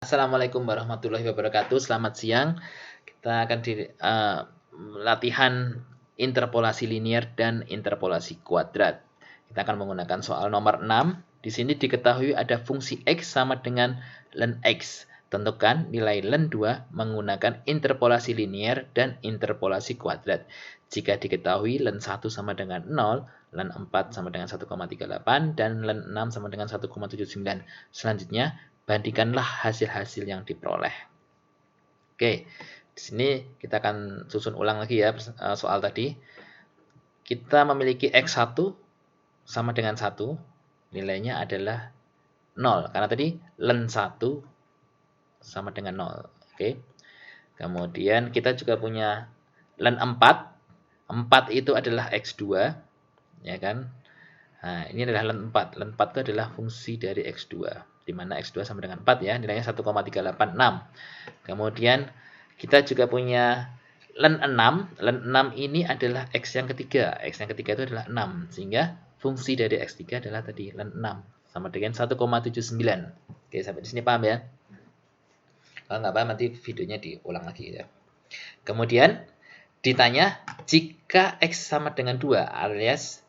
Assalamualaikum warahmatullahi wabarakatuh. Selamat siang. Kita akan di latihan interpolasi linier dan interpolasi kuadrat. Kita akan menggunakan soal nomor 6. Di sini diketahui ada fungsi x sama dengan ln x. Tentukan nilai ln 2 menggunakan interpolasi linier dan interpolasi kuadrat. Jika diketahui ln 1 sama dengan 0, ln 4 sama dengan 1,38, dan ln 6 sama dengan 1,79. Selanjutnya, bandingkanlah hasil-hasil yang diperoleh. Oke, di sini kita akan susun ulang lagi ya soal tadi. Kita memiliki x1 sama dengan 1, nilainya adalah 0. Karena tadi ln 1 sama dengan 0. Oke. Kemudian kita juga punya ln 4. 4 itu adalah x2, ya kan? Nah, ini adalah ln 4. Ln 4 itu adalah fungsi dari x2. Di mana x2 sama dengan 4 ya, nilainya 1,386. Kemudian kita juga punya ln 6. Ln 6 ini adalah x yang ketiga. X yang ketiga itu adalah 6. Sehingga fungsi dari x3 adalah tadi ln 6 sama dengan 1,79. Oke, sampai di sini paham ya? Kalau nggak paham nanti videonya diulang lagi ya. Kemudian ditanya jika x sama dengan 2 alias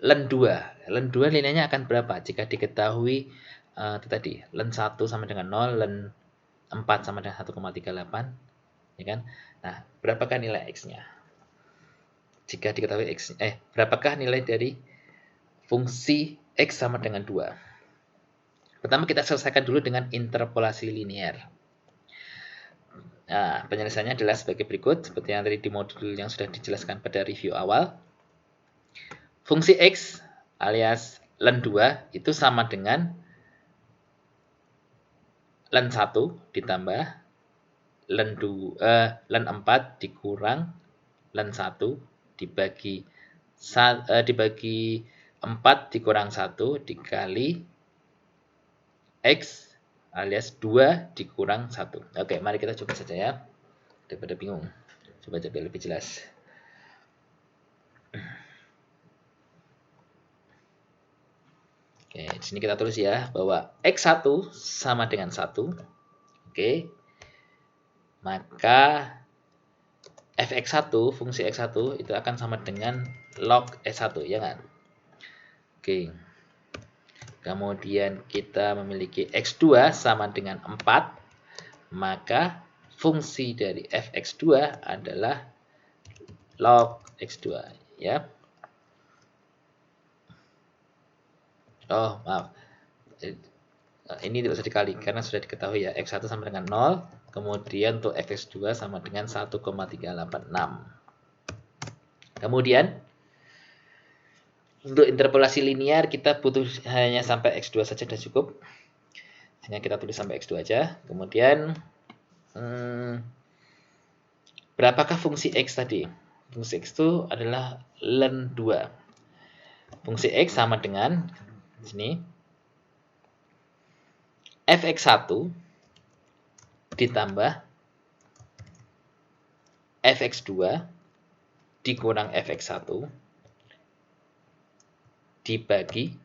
ln 2. Ln 2 nilainya akan berapa? Jika diketahui itu tadi, ln 1 sama dengan 0, ln 4 sama dengan 1,38, ya kan? Nah, berapakah nilai x-nya? Jika diketahui x, berapakah nilai dari fungsi x sama dengan 2? Pertama kita selesaikan dulu dengan interpolasi linier. Nah, penyelesaiannya adalah sebagai berikut, seperti yang tadi di modul yang sudah dijelaskan pada review awal. Fungsi x alias ln 2 itu sama dengan ln 1 ditambah ln 4 dikurang ln 1 dibagi 4 dikurang 1 dikali x alias 2 dikurang 1. Oke, mari kita coba saja ya. Daripada bingung. Coba biar lebih jelas. Oke, di sini kita tulis ya bahwa x1 sama dengan 1. Oke. Maka fx1, fungsi x1 itu akan sama dengan log s1, ya kan? Oke. Kemudian kita memiliki x2 sama dengan 4. Maka fungsi dari fx2 adalah log x2, ya. Oh, maaf. Ini tidak usah dikali karena sudah diketahui ya, x1 sama dengan 0, kemudian untuk fx2 sama dengan 1,386. Kemudian untuk interpolasi linear kita butuh hanya sampai x2 saja sudah cukup. Hanya kita tulis sampai x2 aja. Kemudian berapakah fungsi x tadi? Fungsi x itu adalah ln 2. Fungsi x sama dengan sini fx1 ditambah fx2 dikurang fx1 dibagi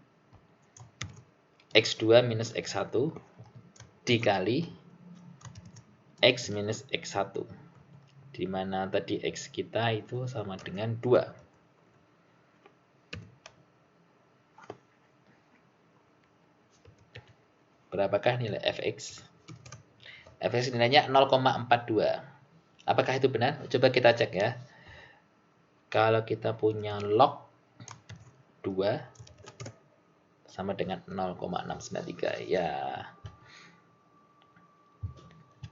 x2 minus x1 dikali x minus x1, di mana tadi x kita itu sama dengan 2. Berapakah nilai fx? Fx nilainya 0,42. Apakah itu benar? Coba kita cek ya. Kalau kita punya log 2 sama dengan 0,693, ya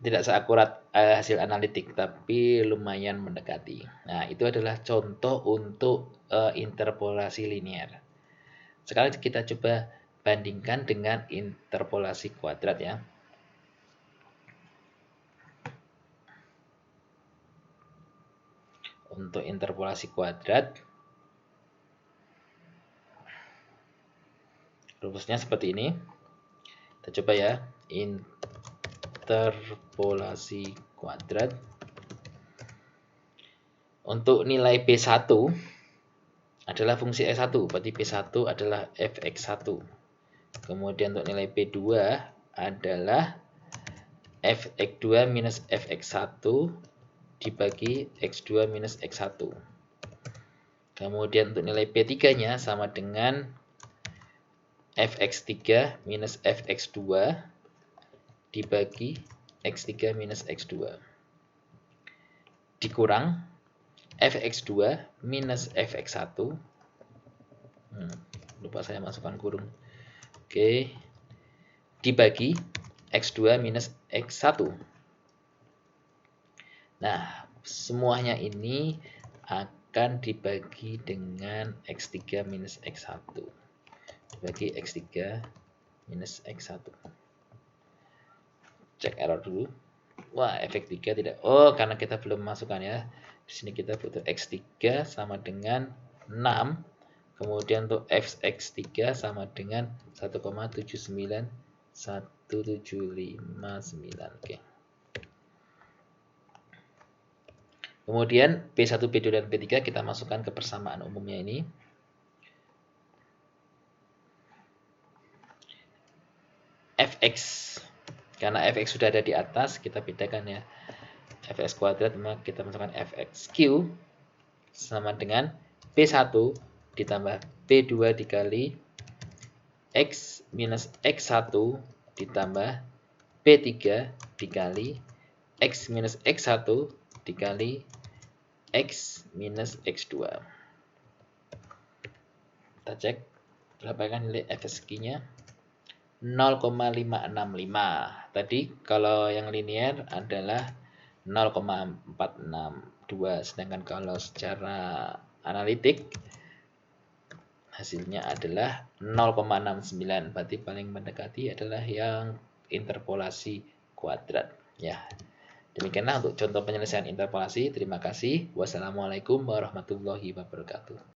tidak seakurat hasil analitik, tapi lumayan mendekati. Nah, itu adalah contoh untuk interpolasi linier. Sekarang kita coba bandingkan dengan interpolasi kuadrat ya. Untuk interpolasi kuadrat, rumusnya seperti ini. Kita coba ya, interpolasi kuadrat. Untuk nilai B1 adalah fungsi x1, berarti B1 adalah fx1. Kemudian untuk nilai B2 adalah fx2 minus fx1 dibagi x2 minus x1. Kemudian untuk nilai P3-nya sama dengan fx3 minus fx2 dibagi x3 minus x2. Dikurang fx2 minus fx1. Lupa saya masukkan kurung. Oke. Dibagi x2 minus x1. Nah, semuanya ini akan dibagi dengan x3 minus x1. Dibagi x3 minus x1. Cek error dulu. Wah, efek 3 tidak. Oh, karena kita belum masukkan ya. Di sini kita butuh x3 sama dengan 6. Kemudian untuk fx3 sama dengan 1,79179. Oke. Kemudian P1, P2, dan P3 kita masukkan ke persamaan umumnya ini. Fx, karena fx sudah ada di atas, kita bedakan ya. Fx kuadrat, maka kita masukkan fx3 sama dengan P1 ditambah P2 dikali X minus X1 ditambah P3 dikali X minus X1 dikali X minus X2. Kita cek berapa kan nilai fx-nya? 0,565. Tadi kalau yang linear adalah 0,462, sedangkan kalau secara analitik hasilnya adalah 0,69. Berarti paling mendekati adalah yang interpolasi kuadrat ya. Demikianlah untuk contoh penyelesaian interpolasi. Terima kasih. Wassalamualaikum warahmatullahi wabarakatuh.